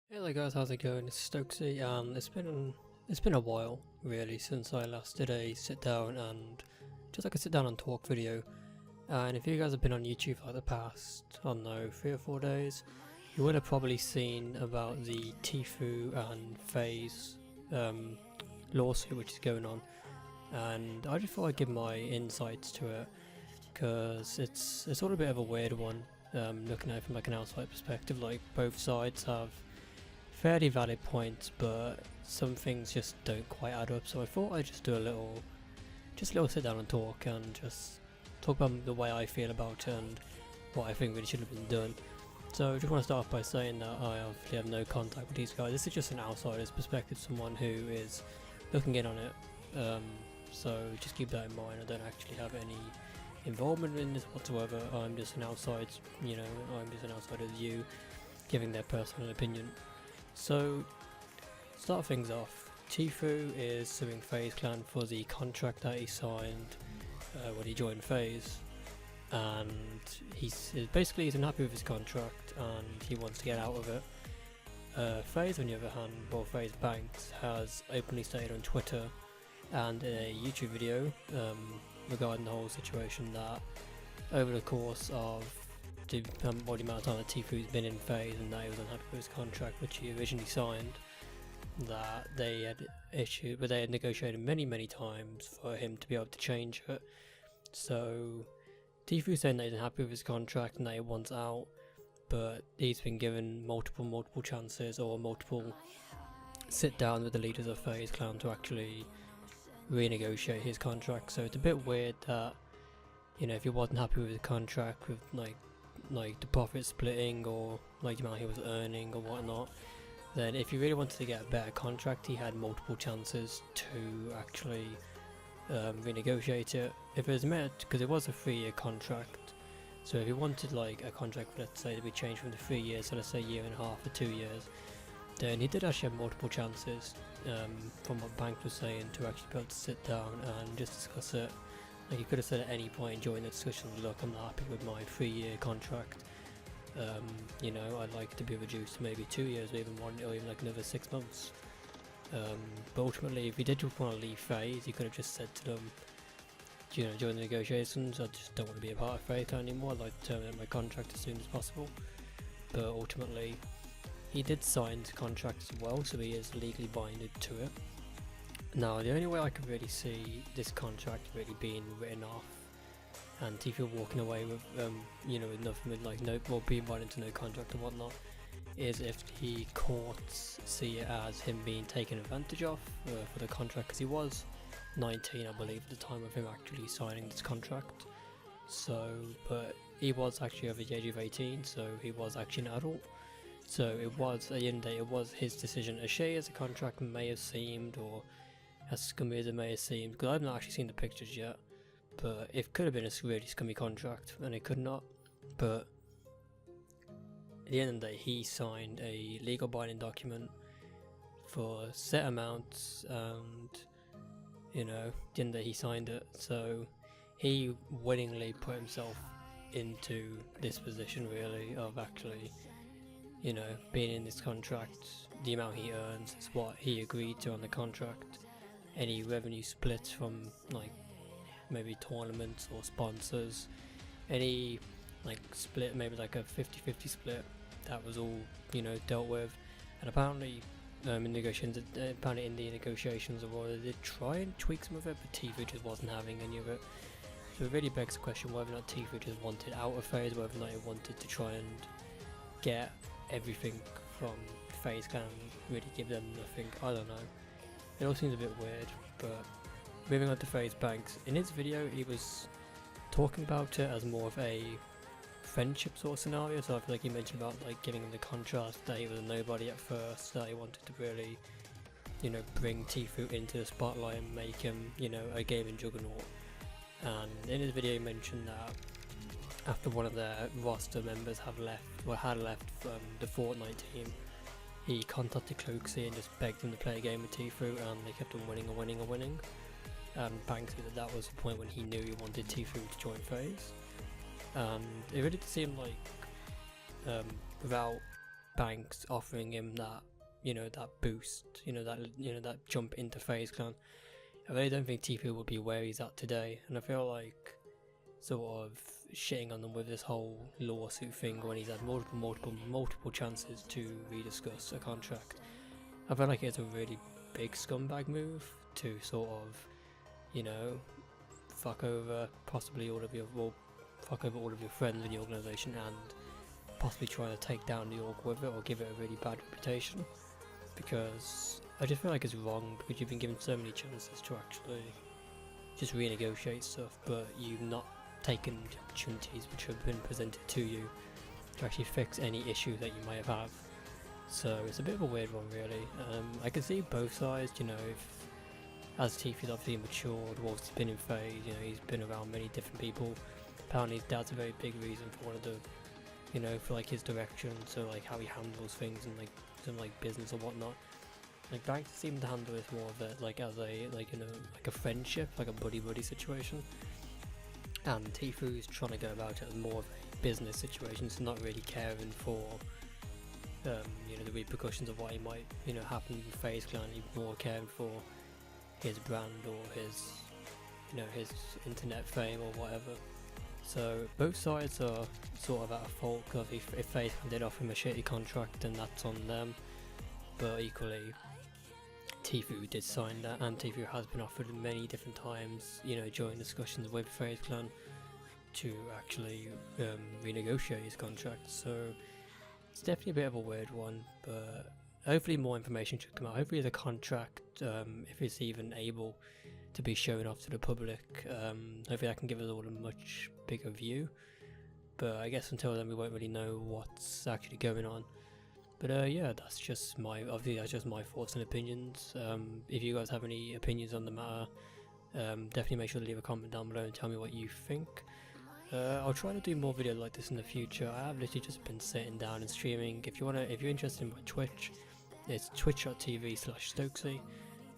Hey there guys, how's it going? It's Stokesy, and it's been a while really since I last did a sit down and just like a sit down and talk video. And if you guys have been on YouTube for like the past, I don't know, 3 or 4 days, you would have probably seen about the Tfue and FaZe lawsuit which is going on. And I just thought I'd give my insights to it because it's sort of a bit of a weird one. Looking at it from like an outside perspective, like both sides have fairly valid points, but some things just don't quite add up. So I thought I'd just do a little sit down and talk, and just talk about the way I feel about it and what I think really should have been done. So I just want to start off by saying that I obviously have no contact with these guys. This is just an outsider's perspective, someone who is looking in on it. So just keep that in mind. I don't actually have any involvement in this whatsoever. I'm just an outside, I'm just an outsider as you, giving their personal opinion. So, start things off, Tfue is suing FaZe Clan for the contract that he signed when he joined FaZe, and he's unhappy with his contract and he wants to get out of it. FaZe, on the other hand, FaZe Banks has openly stated on Twitter and in a YouTube video regarding the whole situation that over the course of the amount of time that Tfue's been in FaZe and that he was unhappy with his contract which he originally signed, that they had negotiated many times for him to be able to change it. So Tfue saying that he's unhappy with his contract and that he wants out, but he's been given multiple chances or multiple sit down with the leaders of FaZe Clan to actually renegotiate his contract. So it's a bit weird that, if he wasn't happy with the contract, with like the profit splitting or like the amount he was earning or whatnot, then if he really wanted to get a better contract, he had multiple chances to actually renegotiate it. If it was meant, because it was a 3-year contract, so if he wanted like a contract, let's say, to be changed from the 3 years, so let's say 1.5 or 2 years, then he did actually have multiple chances, from what Banks was saying, to actually be able to sit down and just discuss it. Like, he could have said at any point during the discussion, look, I'm not happy with my 3-year contract, I'd like it to be reduced to maybe 2 years, or even 1, or even like another 6 months. But ultimately, if he did want to leave FaZe, he could have just said to them, during the negotiations, I just don't want to be a part of FaZe anymore, I'd like to terminate my contract as soon as possible. But ultimately, he did sign the contract as well, so he is legally binded to it. Now, the only way I could really see this contract really being written off and Tfue walking away with, with nothing, with like no, well, being brought into no contract and whatnot, is if the courts see it as him being taken advantage of for the contract, because he was 19, I believe, at the time of him actually signing this contract. So, but he was actually over the age of 18, so he was actually an adult. So it was, at the end of the day, it was his decision. As shady as the contract may have seemed, or as scummy as it may have seemed, because I've not actually seen the pictures yet, but it could have been a really scummy contract, and it could not. But at the end of the day, he signed a legal binding document for set amounts, and at the end of the day, he signed it. So he willingly put himself into this position, really, of actually, being in this contract. The amount he earns is what he agreed to on the contract. Any revenue split from like maybe tournaments or sponsors, any like split, maybe like a 50-50 split, that was all dealt with. And apparently in the negotiations of all, they did try and tweak some of it, but Tfue just wasn't having any of it. So it really begs the question whether or not Tfue just wanted out of FaZe, whether or not he wanted to try and get everything from FaZe Clan, really give them nothing. I don't know. It all seems a bit weird. But moving on to FaZe Banks, in his video he was talking about it as more of a friendship sort of scenario. So I feel like he mentioned about like giving him the contrast that he was a nobody at first, that he wanted to really bring Tfue into the spotlight and make him a gaming juggernaut. And in his video he mentioned that after one of their roster members had left the Fortnite team, he contacted Cloakzy and just begged him to play a game with Tfue, and they kept on winning. And Banks said that was the point when he knew he wanted Tfue to join FaZe. It really did seem like, without Banks offering him that, that boost, that jump into FaZe Clan. I really don't think Tfue would be where he's at today, and I feel like sort of shitting on them with this whole lawsuit thing when he's had multiple chances to rediscuss a contract. I feel like it's a really big scumbag move to sort of, fuck over possibly all of your, fuck over all of your friends in the organisation and possibly try to take down New York with it or give it a really bad reputation, because I just feel like it's wrong, because you've been given so many chances to actually just renegotiate stuff, but you've not taken the opportunities which have been presented to you to actually fix any issue that you might have. So it's a bit of a weird one, really. I can see both sides, if as Tfue's obviously matured whilst he's been in FaZe, he's been around many different people. Apparently his dad's a very big reason for one of the, for like his direction, so like how he handles things and like some like business or whatnot. Like Banks seemed to handle it more of it like as a like a friendship, like a buddy situation. And Tfue's trying to go about it as more of a business situation, so not really caring for the repercussions of what he might happen in FaZe Clan. He's more caring for his brand or his his internet fame or whatever. So both sides are sort of at fault, because if FaZe Clan did offer him a shitty contract, then that's on them. But equally, Tfue did sign that, and Tfue has been offered many different times, during discussions with FaZe Clan to actually renegotiate his contract. So it's definitely a bit of a weird one, but hopefully more information should come out. Hopefully the contract, if it's even able to be shown off to the public, hopefully that can give us all a much bigger view. But I guess until then we won't really know what's actually going on. But yeah, that's just my thoughts and opinions. If you guys have any opinions on the matter, definitely make sure to leave a comment down below and tell me what you think. I'll try to do more videos like this in the future. I have literally just been sitting down and streaming. If you're interested in my Twitch, it's twitch.tv/Stokesy.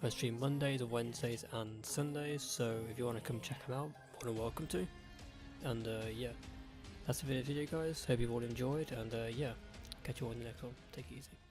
I stream Mondays, Wednesdays and Sundays, so if you want to come check them out, more than welcome to. And yeah, that's the video guys. Hope you've all enjoyed, and yeah, catch you all in the next one. Take it easy.